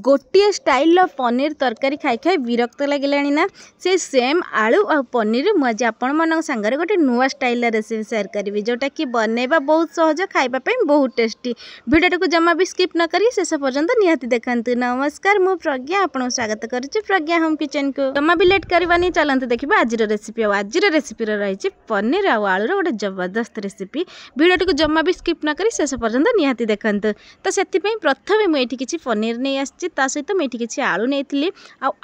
गोटे स्टाइल पनीर तरकारी खाई खाई विरक्त लगे ना से सेम आलू और पनीर मुझे आपण मान सागर गोटे नुआ स्टाइल रेसिपी सेयार करी जोटा कि बनैबा बहुत सहज खाइबापी बहुत टेस्टी। भिडियो को जमा भी स्किप न करी शेष पर्यंत निहाती देखते। नमस्कार मु प्रज्ञा आपन स्वागत करुच्ची प्रज्ञा होम किचन को। जमा भी लेट करवानी चलते देखिए आज रेसिपी। आज रेसिपी रही पनीर और आलूर गोटे जबरदस्त रेसिपी। भिडियो को जमा भी स्किप न करी शेष पर्यंत निहाती देखते। तो से प्रथम मुझे किसी पनीर नहीं आसी ता सहित मुझे किसी आलू नहीं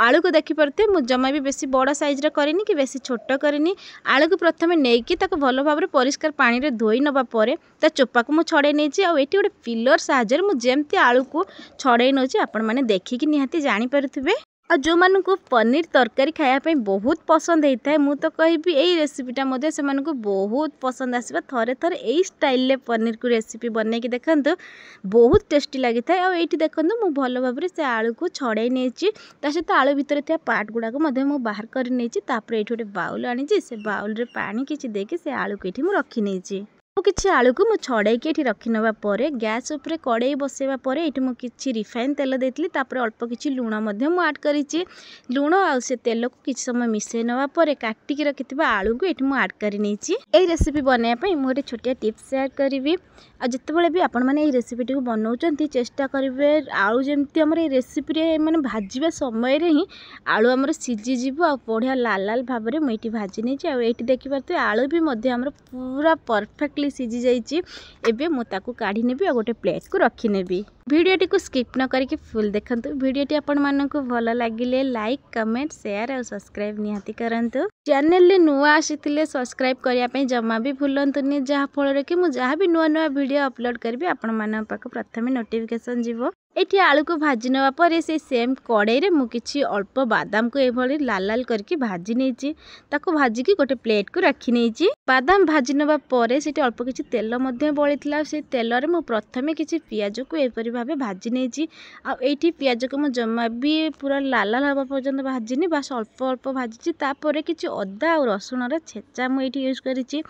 आलू को देखिपे मुझे जमा भी बेसी बड़ साइज्र करनी कि बेसी छोट करनी। आलू को प्रथम नहीं भल भाव में परिष्कार पानी रे धोई नवापर ता चोपा को मुझे छड़े नहीं ये गोटे पिलर साहाय्य मुझे आलू को छड़े नौ आपण मैंने देखिकी निहाती जानीपारे। और जो मानू पनीर तरकारी खायापी बहुत पसंद होता है मुझे तो कहि यही रेसिपीटा से बहुत पसंद आसवा। थरे थरे यही स्टाइल पनीर को रेसिपी बनई कि देखु बहुत टेस्टी लगी था। और ये देखो मुझे भल भाव से आलू को छड़े नहीं सहित आलू भितर थी पार्ट गुड़ाक बाहर कर नहीं गोटे बाउल आनी से बाउल रे पानी किसी देके से आलू को ये रखी नहीं किसी आलू को मुझे छड़ाई ये रखी नापर गैस उपर कड़े बसैवा पर ये मुझे रिफाइन तेल देती अल्प किसी लुण आड कर लुण आ तेल को किसी समय मिसई नापर काटिकी रखि आलू को ये आड कर रेसिपी बनवाई मुझे छोटिया टिप्स सेयार करी। जितेबाला भी आपण मैंने रेसिपी बनाऊँ चेष्टा करेंगे आलू जमी आम रेसिपी मैंने भाजवा समय ही आलू आमर सीझीज आ बढ़िया लाल लाल भाव में मुझे भाजी नहीं ये देखिए आलू भी पूरा परफेक्टली सीझी जाइए। एबे मुझे काढ़ी नेबी और गोटे प्लेट को रखी नेबी। भिडियोटी को स्किप न करके फुल देखंतु। भिडियोटी आपण मानक भल लगिले लाइक कमेंट शेयर और सब्सक्राइब निहाती करंतु। चैनल ले नुआ आसीथिले सब्सक्राइब करिया पे जमा भी भूलंतुनी जहाँ फल कि मुझे जहाँ भी नुआ नुआ वीडियो अपलोड करी आपण मान पाक प्रथम नोटिफिकेशन जीवो। ये आलू को भाजी नापर से सेम कड़े रे मुझे अल्प बादाम को ये लाल लाल करके भाजी नहीं भाजिकी गोटे प्लेट को रखी नहीं। बादाम भाजी नापर से अल्प किसी तेल बड़ी से तेल रे मु प्रथमे किसी पियाज को एपरी भाव भाजी नहीं आठी पियाज को मुझे जमा भी पूरा लाल लाल हवा पर्यंत भाजिनी बास अल्प अल्प भाजी तापर किसी अदा और रसुण छेचा मुझे यूज करी।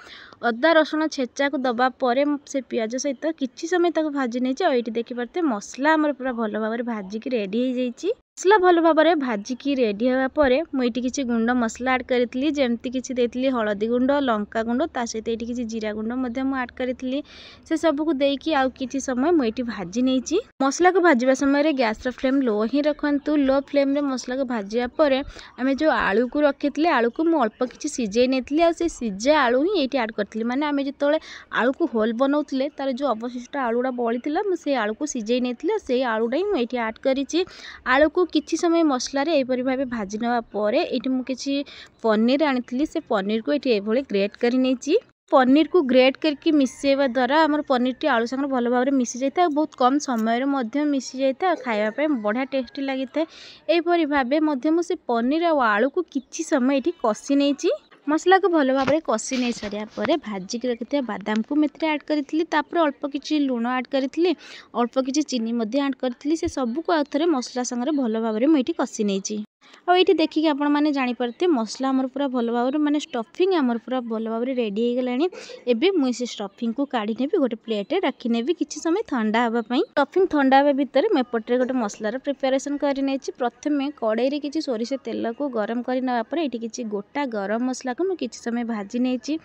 अदा रसुण छेचा को दबा पर से पियाज सहित किसी समय तक भाजी नहीं ये देखिए मसला आमर पूरा भल भाव भाजिकी रेडी हो जाइए। मसला भल भाव में भाजिकी रेडी होगापर मुझे किसी गुंड मसला आड करी जमती किसी देती हलदी गुंड लंका गुंड ता सहित ये किसी जीरा गुंड आड करी से सबको देकी आउ किसी समय मुझे भाजी नहीं। मसला को भाजवा समय गैस फ्लेम लो ही रखु। लो फ्लेम रे मसला को भाजवा पर आम जो आलू को रखी आलू को मुझे अल्प किसी सीझे नहीं से सीझा आलू ही ये आड करी मैंने आम जो आलू को होल बनाऊे तार जो अवशिष्ट आलूटा बड़ी से आलू को सीझे नहीं से आलूटा ही मुझे आड करी। आलू को किसी समय मसला एपरी भाव भाजी नापर ये मुझे पनीर आनी से पनीर को ये ग्रेट कर नहीं। पनीर को ग्रेट करके मिसेवा द्वारा आम पनीर टी आलू सागर भल भाव में मिसी जाता बहुत कम समय मिसी जाता खायापी बढ़िया टेस्टी लगी था। यहपरी भाव मुझे पनीर और आलू को किसी समय ये कषि नहीं मसला को भल भाव में कषि नहीं सारापर भाजिकी रखी बादाम को मैं आड करी अल्प किसी लुण आड करी अल्प किसी चीनी आड करी से सबको आउ थे मसला सागर भल भाव में मुझे कषि नहीं। और ये देखिए आपण मैंने जानीपारे मसला आमर पूरा भल भाव में माने स्टफिंग आमर पूरा भल भाव में रेडी हो गलानी। एबे मुझे स्टफिंग को काढ़ी नेबी गोटे प्लेट रे रखी नेबी किसी समय ठंडा होगा। स्टफिंग ठंडा होगा भितर मुझे गोटे मसलार प्रिपेरेसन कर प्रथम कड़े रे किसी सोरिष तेल को गरम कर नापर ये किसी गोटा गरम मसला को मुझे किसी समय भाजी नहीं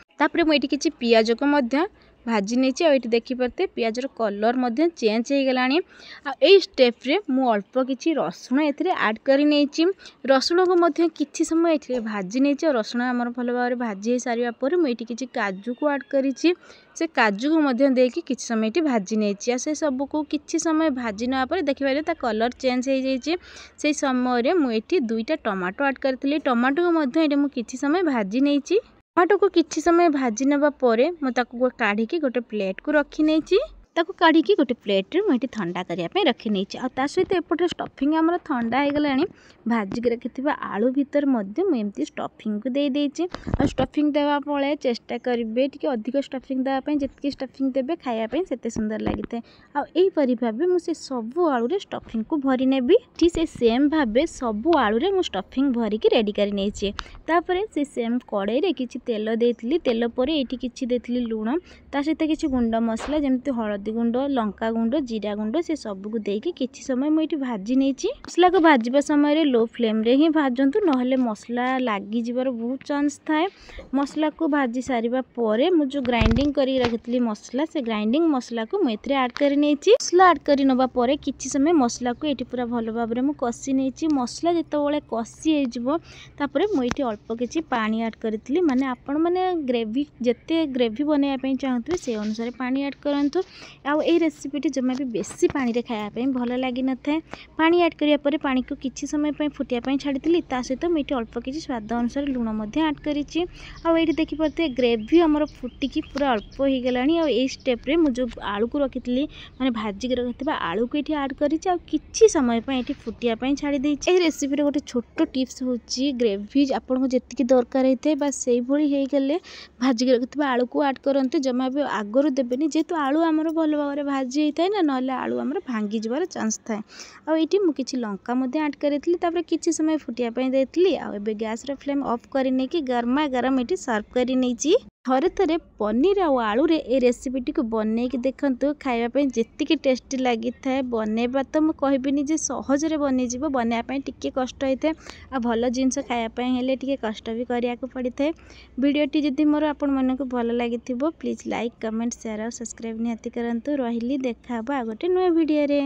मुझे किसी पियाज को भाजी नहीं और ये देखिपारे पियाजर कलर चेंज हो गलानी। यही स्टेप्रे मु अल्प किसी रसुण ए आड कर नहीं रसुण को किसी समय ये भाजी नहीं और रसुण आमर भल भाव में भाजी सारापर मुझे किसी काजू को आड करी से काजू को देकी किसी समय ये भाजी नहीं से सबको किसी समय भाजी नापर देखिए कलर चेंज हो जाइए। से समय मुझे दुईटा टमाटो आड करी टमाटो को किसी समय भाजी नहीं टमाटो को किसी समय भाजी नापर मुझे काढ़ी गोटे प्लेट को रखी नहीं ताको काढ़ी गोटे प्लेट रे मुझे ठंडा करने रखी नहीं आ सहित एपटे स्टफिंग आमर ठंडा हो गलानी भाजिकी रखी आलू भितर मुझे स्टफिंग को दे देछि। और स्टफिंग देवा पड़े चेष्टा करेंगे टी अधिक स्टफिंग देवाई जितकी स्टफिंग देवे खायापी से सुंदर लगी था। आईपरी भाव मुझे सबू आलू स्टफिंग को भरी नेबी से सेम भाव सबू आलू मुझे स्टफिंग भरिकी रेडी कर नहीं से सेम कड़े रे किसी तेल देती तेल पर ये किसी देती लुण ता सहित किसी गुंड मसला जमी हलदी हलदी गुंड लंका गुंड जीरा गुंड से सबको देके किछि समय मुझे भाजी नहीं। मसला को भाजवा समय लो फ्लेम रे ही भाजतु ना मसला लगी जीवार बहुत चांस थाए। मसला को भाजी सारिबा परे मु जो ग्राइंडिंग करी रखितली मसला से ग्राइंडिंग मसला को मुझे ऐड कर मसला ऐड कर नवा परे किछि समय मसला को ये पूरा भल भाव में कषि नहीं। मसला जिते कषि होपर मुझे अल्प किसी पानी ऐड करी माने आपण मैंने ग्रेवी जिते ग्रेवी बनवाई चाहते से अनुसार पानी ऐड करूँ। आउ ये रेसिपीटी जमा भी बेसी पानी रे खायापी भल लगी न था। पानी ऐड करापर पानी को किसी समय फुटियापाई छाड़ी सहित मुझे अल्प किसी स्वाद अनुसार लुण ऐड करी। ये देखिपे ग्रेवी आमर फुटिकी पूरा अल्प हो गला। ये स्टेप्रे मुझे आलू को रखी मैंने भाजिक रखा आलू को ये ऐड कर समय ये फुटियापाई छाड़ी। ये रेसिपी गोटे छोट टिप्स हूँ ग्रेवी आपको जी दरकार होता है बस से गले भाजिक रखिए आलू को ऐड करते जमा भी आगुरी देवेनि जेहेतु आलू आमर भल भाव में भाजी होता है ना ना आलू आमर भांगी जबार चांस थाए। आईटी मुझे लंका ऐड करी किसी समय फुटियापाई देती आबे गैस फ्लेम ऑफ कर गरमा गरम ये सर्व कर नहीं। थरे थरे पनीर आलू रे ए रेसिपीटी को बनई कि देखंतु खाइबा जी टेस्टी लगी था। बनवा तो मुझे कहबिनी जे सहजरे बनीज बनवाई टी कष्ट होता है आ भल जिनस खायापी टी कष्ट भी करिया को पड़ी था। वीडियोटी जदि मोर आपण मानक भल लगी प्लीज लाइक कमेंट शेयर और सब्सक्राइब निहाती करंतु। रहिली देखा आ गोटे नुआ वीडियो रे।